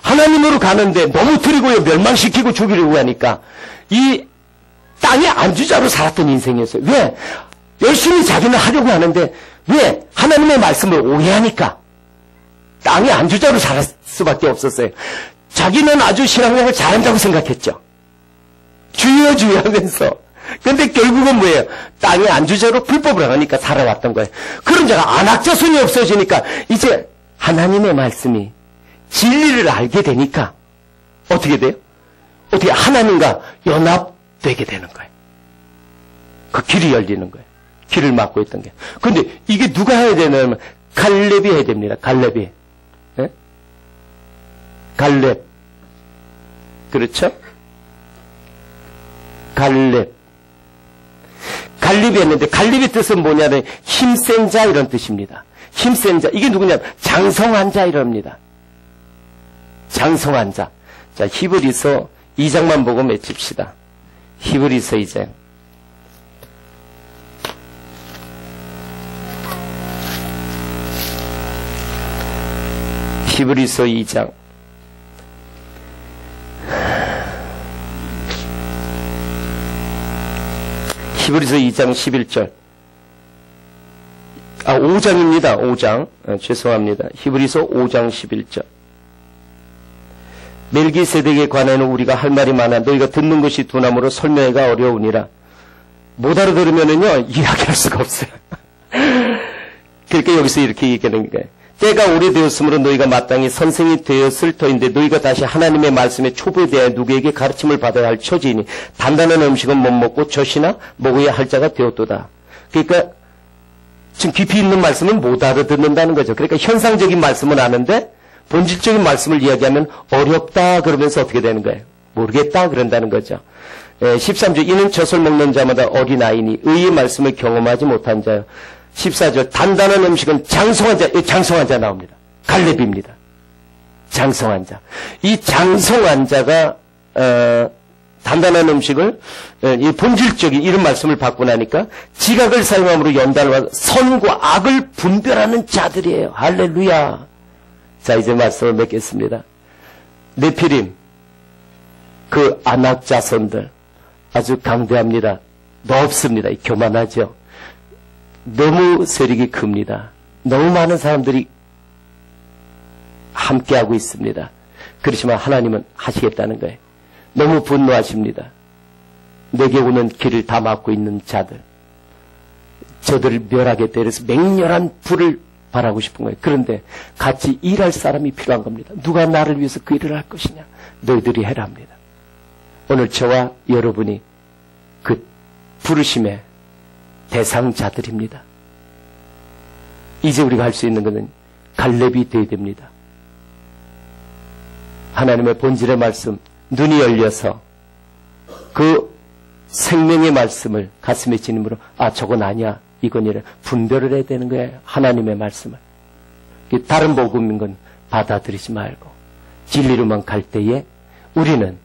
하나님으로 가는데 넘어뜨리고요, 멸망시키고 죽이려고 하니까 이 땅의 안주자로 살았던 인생이었어요. 왜? 열심히 자기는 하려고 하는데 왜? 하나님의 말씀을 오해하니까 땅의 안주자로 살 수밖에 없었어요. 자기는 아주 신앙생활을 잘한다고 생각했죠. 주여 하면서. 근데 결국은 뭐예요? 땅의 안주자로 불법을 하니까 살아왔던 거예요. 그런 자가 안악자손이 없어지니까 이제 하나님의 말씀이 진리를 알게 되니까 어떻게 돼요? 어떻게 하나님과 연합되게 되는 거예요. 그 길이 열리는 거예요. 길을 막고 있던 게. 근데 이게 누가 해야 되냐면 갈렙이 해야 됩니다. 갈렙이. 네? 갈렙. 그렇죠? 갈렙이 했는데 갈렙의 뜻은 뭐냐면 힘센 자 이런 뜻입니다. 힘센 자. 이게 누구냐면 장성한 자 이럽니다. 장성한 자. 자, 히브리서 2장만 보고 맺힙시다. 히브리서 2장. 히브리서 2장. 히브리서 2장 11절. 5장입니다. 5장. 죄송합니다. 히브리서 5장 11절. 멜기세덱에 관해는 우리가 할 말이 많아 너희가 듣는 것이 두나무로 설명하기가 어려우니라. 못 알아들으면은요 이야기할 수가 없어요. 그러니까 여기서 이렇게 얘기하는 거예요. 때가 오래되었으므로 너희가 마땅히 선생이 되었을 터인데 너희가 다시 하나님의 말씀에 초보에 대하여 누구에게 가르침을 받아야 할 처지이니 단단한 음식은 못 먹고 젖이나 먹어야 할 자가 되었도다. 그러니까 지금 깊이 있는 말씀은 못 알아듣는다는 거죠. 그러니까 현상적인 말씀은 아는데 본질적인 말씀을 이야기하면 어렵다 그러면서 어떻게 되는 거예요? 모르겠다 그런다는 거죠. 13절 이는 젖을 먹는 자마다 어린아이니 의의 말씀을 경험하지 못한 자요. 14절 단단한 음식은 장성한 자 나옵니다. 갈렙입니다. 장성한 자. 이 장성한 자가 단단한 음식을 이 본질적인 이런 말씀을 받고 나니까 지각을 사용함으로 연단을 받아 선과 악을 분별하는 자들이에요. 할렐루야. 자, 이제 말씀을 맺겠습니다. 네피림, 그 아낙 자손들 아주 강대합니다. 높습니다. 교만하죠. 너무 세력이 큽니다. 너무 많은 사람들이 함께하고 있습니다. 그렇지만 하나님은 하시겠다는 거예요. 너무 분노하십니다. 내게 오는 길을 다 막고 있는 자들, 저들을 멸하게 때려서 맹렬한 불을 바라고 싶은 거예요. 그런데 같이 일할 사람이 필요한 겁니다. 누가 나를 위해서 그 일을 할 것이냐? 너희들이 해라 합니다. 오늘 저와 여러분이 그 부르심의 대상자들입니다. 이제 우리가 할 수 있는 것은 갈렙이 되어야 됩니다. 하나님의 본질의 말씀, 눈이 열려서 그 생명의 말씀을 가슴에 지님으로 저건 아니야. 이건 이래 분별을 해야 되는 거예요. 하나님의 말씀을. 다른 복음인 건 받아들이지 말고 진리로만 갈 때에 우리는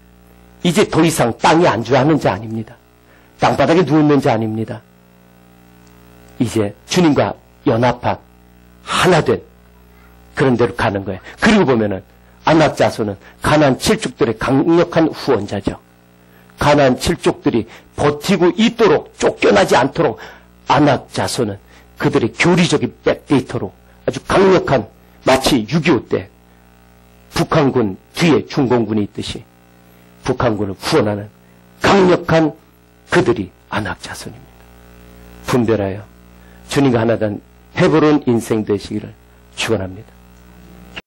이제 더 이상 땅에 안주하는 자 아닙니다. 땅바닥에 누워있는 자 아닙니다. 이제 주님과 연합한 하나 된 그런 데로 가는 거예요. 그리고 보면은 아낙 자손은 가나안 7족들의 강력한 후원자죠. 가나안 7족들이 버티고 있도록 쫓겨나지 않도록 아낙 자손은 그들의 교리적인 백데이터로 아주 강력한 마치 6.25 때 북한군 뒤에 중공군이 있듯이 북한군을 후원하는 강력한 그들이 안악 자손입니다. 분별하여 주님과 하나된 해보론 인생 되시기를 축원합니다.